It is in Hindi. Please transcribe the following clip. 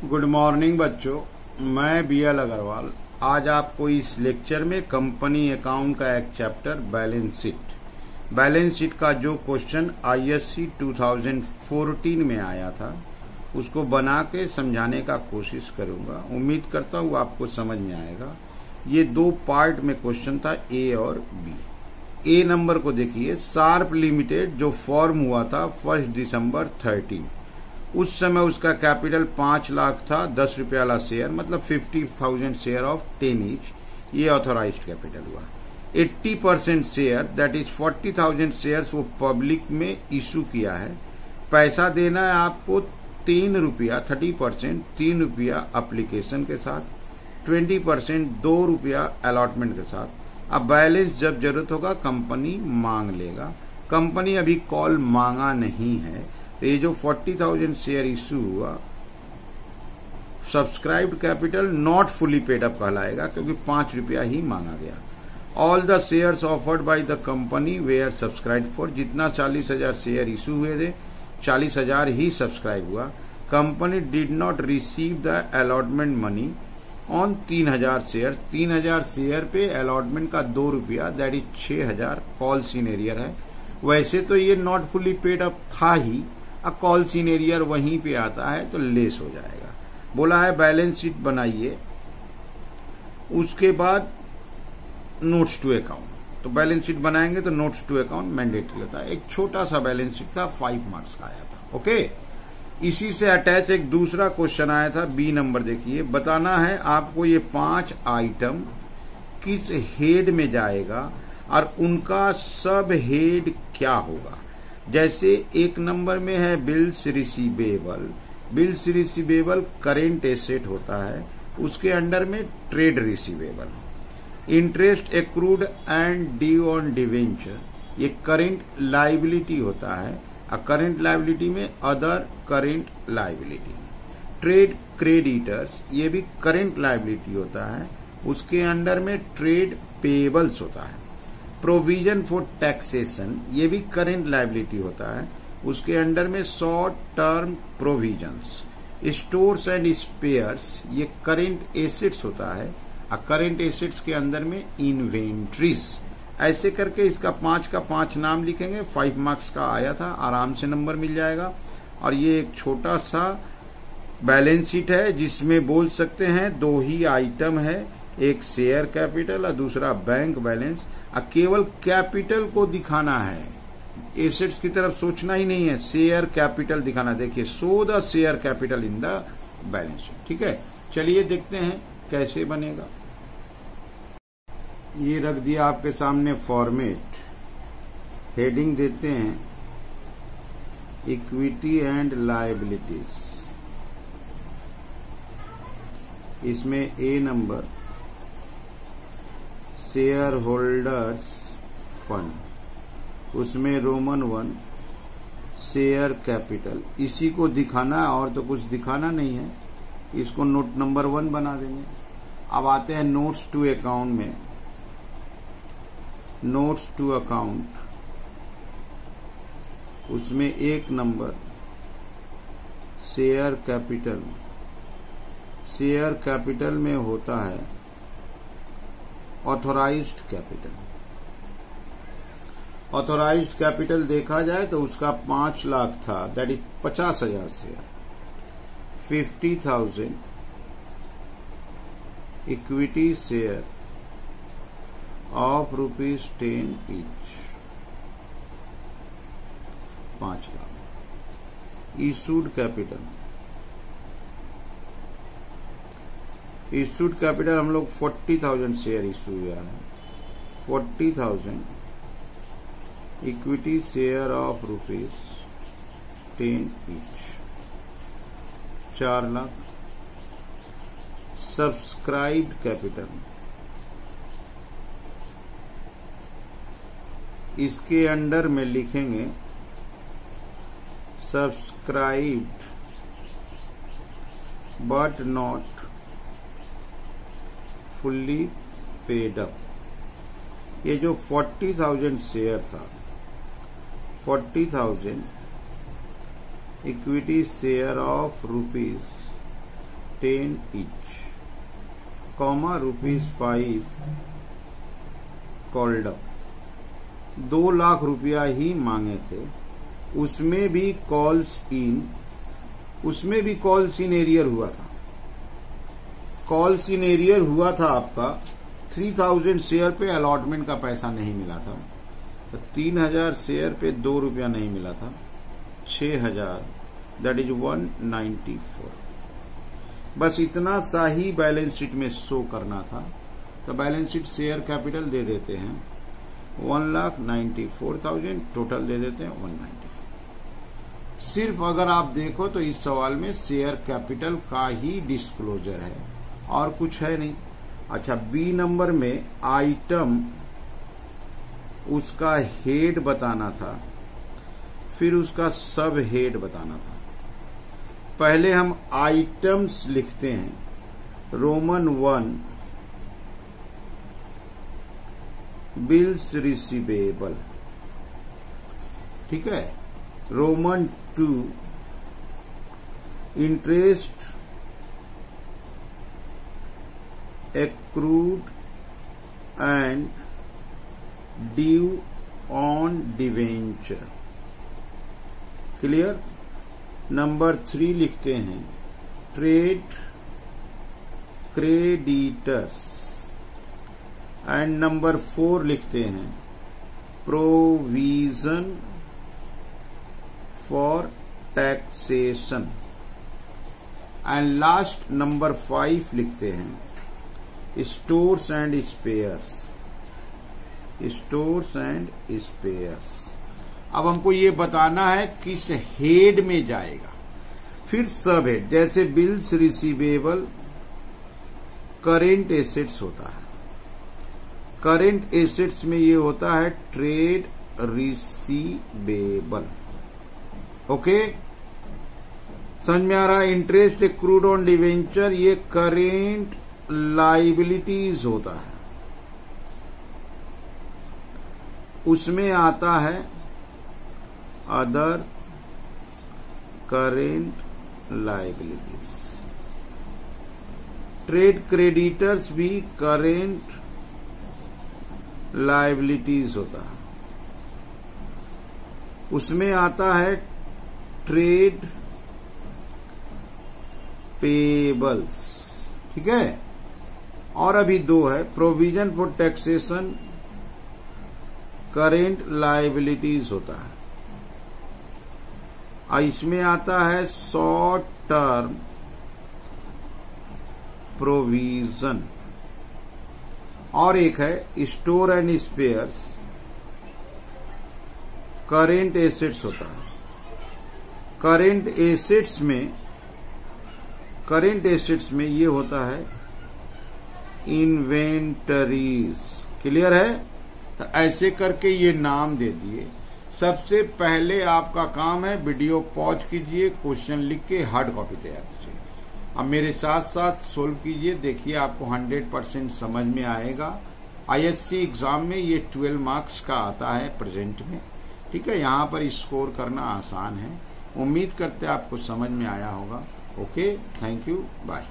गुड मॉर्निंग बच्चों, मैं BL अग्रवाल आज आपको इस लेक्चर में कंपनी अकाउंट का एक चैप्टर बैलेंस शीट का जो क्वेश्चन ISC 2014 में आया था उसको बना के समझाने का कोशिश करूंगा। उम्मीद करता हूँ आपको समझ में आएगा। ये दो पार्ट में क्वेश्चन था, A और B। A नंबर को देखिए, शार्प लिमिटेड जो फॉर्म हुआ था 1 दिसंबर 13, उस समय उसका कैपिटल 5 लाख था, 10 रुपये वाला शेयर मतलब 50,000 शेयर ऑफ 10 ईच, ये ऑथोराइज्ड कैपिटल हुआ। 80% शेयर दैट इज 40,000 शेयर्स वो पब्लिक में इशू किया है। पैसा देना है आपको 3 रुपया, 30% 3 रुपया एप्लीकेशन के साथ, 20% 2 रुपया अलॉटमेंट के साथ। अब बैलेंस जब जरूरत होगा कंपनी मांग लेगा। कंपनी अभी कॉल मांगा नहीं है, तो ये जो 40,000 शेयर इश्यू हुआ subscribed capital not fully paid up कहलाएगा, क्योंकि 5 रुपया ही मांगा गया। All the shares offered by the company were subscribed for, जितना 40,000 शेयर इश्यू हुए थे 40,000 ही सब्सक्राइब हुआ। Company did not receive the allotment money on 3,000 share. 3,000 share पे अलॉटमेंट का 2 रुपया दैट इज 6,000 कॉल सीनियर है। वैसे तो ये नॉट फुली पेड अप था ही, कॉल सीनियर वहीं पे आता है तो लेस हो जाएगा। बोला है बैलेंस शीट बनाइए, उसके बाद नोट्स टू अकाउंट। तो बैलेंस शीट बनाएंगे तो नोट्स टू अकाउंट मैंडेटरी होता है। एक छोटा सा बैलेंस शीट था, 5 मार्क्स का आया था। ओके, इसी से अटैच एक दूसरा क्वेश्चन आया था, B नंबर देखिए। बताना है आपको ये 5 आइटम किस हेड में जाएगा और उनका सब हेड क्या होगा। जैसे एक नंबर में है bills receivable. Bills receivable current asset होता है, उसके अंडर में trade receivable. Interest accrued and due on debenture, ये करेंट लायबिलिटी होता है। करेंट लायबिलिटी में other current liability. Trade creditors, ये भी करेंट लायबिलिटी होता है, उसके अंडर में ट्रेड पेबल्स होता है। प्रोविजन फॉर टैक्सेशन, ये भी करेंट लायबिलिटी होता है, उसके अंडर में short term provisions. Stores and spheres, ये करेंट एसेट्स होता है, करेंट एसेट्स के अंदर में इन्वेंट्रीज। ऐसे करके इसका 5 का 5 नाम लिखेंगे। 5 मार्क्स का आया था, आराम से नंबर मिल जाएगा। और ये एक छोटा सा बैलेंस शीट है जिसमें बोल सकते हैं 2 ही आइटम है, एक शेयर कैपिटल और दूसरा बैंक बैलेंस। केवल कैपिटल को दिखाना है, एसेट्स की तरफ सोचना ही नहीं है, शेयर कैपिटल दिखाना। देखिए, show the share capital in the balance sheet. ठीक है, चलिए देखते हैं कैसे बनेगा। ये रख दिया आपके सामने फॉर्मेट। हेडिंग देते हैं इक्विटी एंड लायबिलिटीज। इसमें A number share holders fund, उसमें रोमन 1 शेयर कैपिटल। इसी को दिखाना है और तो कुछ दिखाना नहीं है, इसको नोट नंबर 1 बना देंगे। अब आते हैं नोट्स टू अकाउंट में। नोट्स टू अकाउंट, उसमें 1 number share capital. Share capital में होता है ऑथोराइज्ड कैपिटल। ऑथोराइज्ड कैपिटल देखा जाए तो उसका 5 लाख था, that is 50,000 share. 50,000 equity share of ₹10 each, 5 lakh. Issued capital, issued capital हम लोग 40,000 शेयर इशू हुआ है। 40,000 equity share of ₹10 each, 4 lakh. Subscribed capital, इसके अंडर में लिखेंगे subscribed but not fully paid up. ये जो 40,000 शेयर था, 40,000 equity share of 10 each, comma ₹5 called up. 2 lakh रुपया ही मांगे थे, उसमें भी कॉल्स इन एरियर हुआ था। कॉल्स इन एरियर हुआ था आपका 3000 शेयर पे अलॉटमेंट का पैसा नहीं मिला था, तो 3000 शेयर पे 2 रुपया नहीं मिला था, 6000 दैट इज 194। बस इतना सा ही बैलेंस शीट में शो करना था, तो बैलेंस शीट शेयर कैपिटल दे देते हैं 1,94,000, टोटल दे देते हैं 194। सिर्फ अगर आप देखो तो इस सवाल में शेयर कैपिटल का ही डिस्क्लोजर है और कुछ है नहीं। अच्छा, बी नंबर में आइटम उसका हेड बताना था, फिर उसका सब हेड बताना था। पहले हम आइटम्स लिखते हैं, रोमन 1 बिल्स रिसीवेबल, ठीक है। Roman 2 interest accrued and due on debenture, clear. Number 3 लिखते हैं ट्रेड क्रेडिटर्स, एंड नंबर 4 लिखते हैं provision for taxation, and last number 5 लिखते हैं stores and spheres, stores and spheres. अब हमको ये बताना है किस हेड में जाएगा। फिर सब हेड, जैसे बिल्स रिसीवेबल करेंट एसेट्स होता है, करेंट एसेट्स में ये होता है ट्रेड रिसीवेबल। ओके, समझ में आ रहा है। इंटरेस्ट एक्रूड ऑन डिवेंचर ये करेंट लाइबिलिटीज होता है, उसमें आता है other current liabilities. Trade creditors भी करेंट लाइबिलिटीज होता है, उसमें आता है ट्रेड पेबल्स, ठीक है। और अभी 2 है, provision for taxation current liabilities होता है, इसमें आता है शॉर्ट टर्म प्रोविजन। और एक है store and spheres, current assets होता है। करेंट एसेट्स में ये होता है इन्वेंटरीज, क्लियर है। तो ऐसे करके ये नाम दे दिए। सबसे पहले आपका काम है वीडियो पॉज कीजिए, क्वेश्चन लिख के हार्ड कॉपी तैयार कीजिए, अब मेरे साथ साथ सोल्व कीजिए, देखिए आपको 100% समझ में आएगा। आईएससी एग्जाम में ये 12 मार्क्स का आता है प्रेजेंट में, ठीक है। यहाँ पर स्कोर करना आसान है। उम्मीद करते हैं आपको समझ में आया होगा। Okay, thank you, bye.